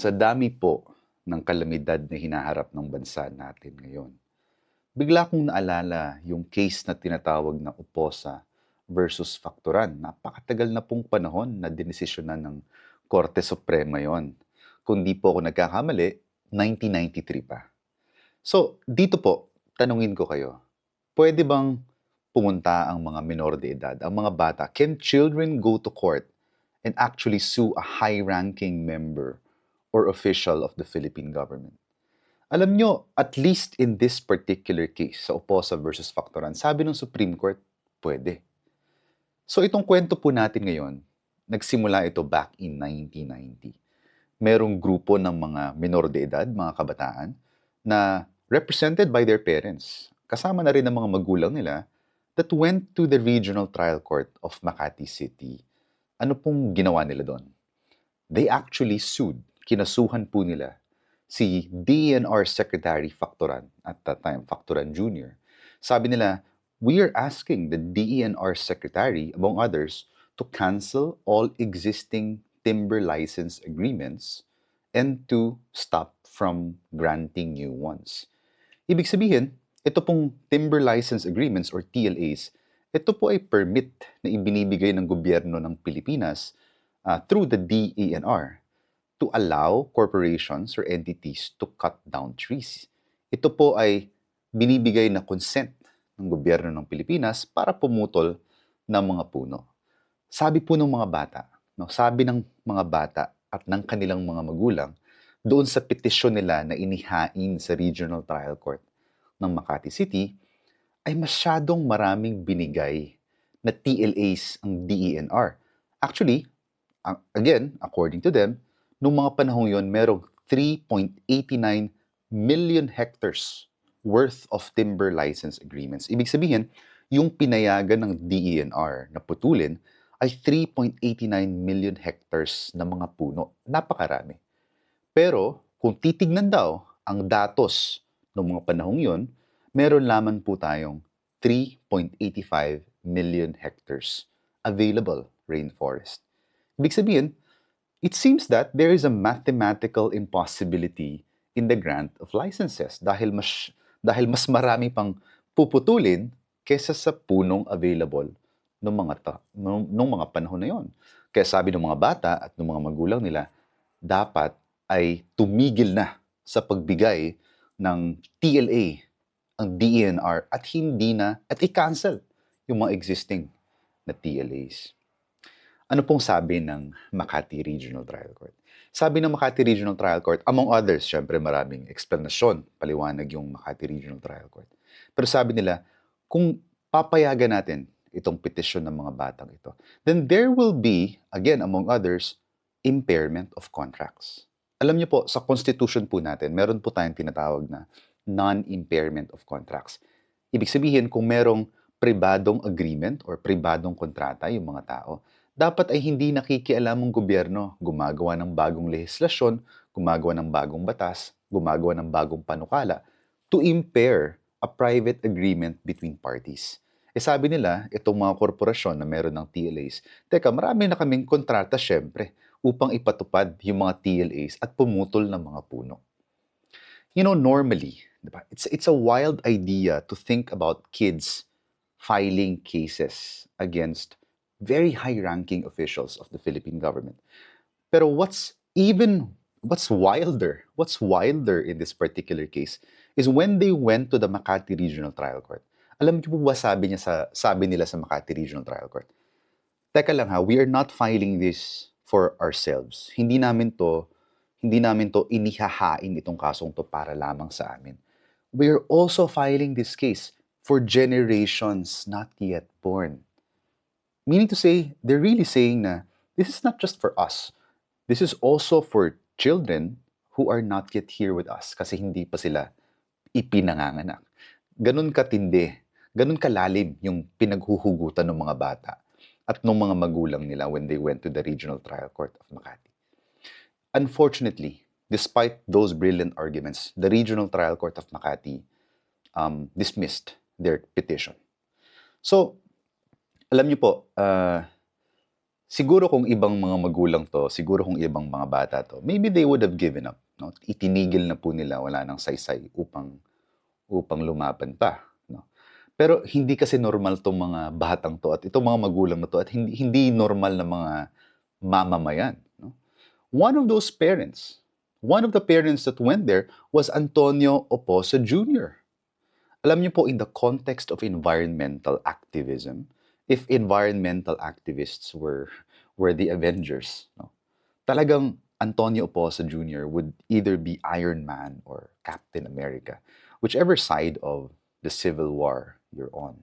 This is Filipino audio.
Sa dami po ng kalamidad na hinaharap ng bansa natin ngayon, bigla kong naalala yung case na tinatawag na Uposa versus Facturan. Napakatagal na pong panahon na dinesisyonan ng Korte Suprema yon. Kung di po ako nagkakamali, 1993 pa. So, dito po, tanungin ko kayo, pwede bang pumunta ang mga minor de edad, ang mga bata? Can children go to court and actually sue a high-ranking member or official of the Philippine government? Alam nyo, at least in this particular case, sa Oposa versus Factoran, sabi ng Supreme Court, pwede. So itong kwento po natin ngayon, nagsimula ito back in 1990. Merong grupo ng mga minor de edad, mga kabataan, na represented by their parents, kasama na rin ng mga magulang nila, that went to the Regional Trial Court of Makati City. Ano pong ginawa nila doon? They actually sued, kinasuhan po nila si DENR Secretary Facturan at that time, Facturan Jr. Sabi nila, we are asking the DENR Secretary, among others, to cancel all existing timber license agreements and to stop from granting new ones. Ibig sabihin, ito pong timber license agreements or TLAs, ito po ay permit na ibinibigay ng gobyerno ng Pilipinas through the DENR to allow corporations or entities to cut down trees. Ito po ay binibigay na consent ng gobyerno ng Pilipinas para pumutol ng mga puno. Sabi po ng mga bata, sabi ng mga bata at ng kanilang mga magulang doon sa petisyon nila na inihain sa Regional Trial Court ng Makati City, ay masyadong maraming binigay na TLAs ang DENR. Actually, again, according to them, noong mga panahong yon, merong 3.89 million hectares worth of timber license agreements. Ibig sabihin, yung pinayagan ng DENR na putulin ay 3.89 million hectares na mga puno. Napakarami. Pero kung titignan daw ang datos ng mga panahong yon, meron lamang po tayong 3.85 million hectares available rainforest. Ibig sabihin, it seems that there is a mathematical impossibility in the grant of licenses dahil mas marami pang puputulin kesa sa punong available nung mga panahon na yon. Kaya sabi ng mga bata at ng mga magulang nila, dapat ay tumigil na sa pagbigay ng TLA ang DENR at i-cancel yung mga existing na TLAs. Ano pong sabi ng Makati Regional Trial Court? Sabi ng Makati Regional Trial Court, among others, syempre maraming explanation, paliwanag yung Makati Regional Trial Court. Pero sabi nila, kung papayagan natin itong petisyon ng mga batang ito, then there will be, again, among others, impairment of contracts. Alam niyo po, sa Constitution po natin, meron po tayong tinatawag na non-impairment of contracts. Ibig sabihin, kung merong pribadong agreement or pribadong kontrata yung mga tao, dapat ay hindi nakikialam ang gobyerno, gumagawa ng bagong lehislasyon, gumagawa ng bagong batas, gumagawa ng bagong panukala to impair a private agreement between parties. Sabi nila, itong mga korporasyon na meron ng TLAs, teka, marami na kaming kontrata syempre upang ipatupad yung mga TLAs at pumutol ng mga puno. You know, normally, diba, it's a wild idea to think about kids filing cases against very high-ranking officials of the Philippine government. Pero what's wilder in this particular case is when they went to the Makati Regional Trial Court. Alam niyo po ba sabi nila sa Makati Regional Trial Court? Teka lang ha, we are not filing this for ourselves. Hindi namin to inihahain itong kasong to para lamang sa amin. We are also filing this case for generations not yet born. Meaning to say, they're really saying na this is not just for us. This is also for children who are not yet here with us kasi hindi pa sila ipinanganganak. Ganun katindi, ganun kalalim yung pinaghuhugutan ng mga bata at ng mga magulang nila when they went to the Regional Trial Court of Makati. Unfortunately, despite those brilliant arguments, the Regional Trial Court of Makati dismissed their petition. So, alam niyo po, Siguro kung ibang mga magulang 'to, siguro kung ibang mga bata 'to, maybe they would have given up, 'no? Itinigil na po nila, wala ng saysay upang upang lumaban pa, 'no? Pero hindi kasi normal 'tong mga batang 'to at itong mga magulang na 'to at hindi hindi normal na mga mamamayan, 'no? One of those parents, one of the parents that went there was Antonio Oposo Jr. Alam niyo po, in the context of environmental activism, if environmental activists were the Avengers, no, talagang Antonio Oposo Jr. would either be Iron Man or Captain America, whichever side of the Civil War you're on.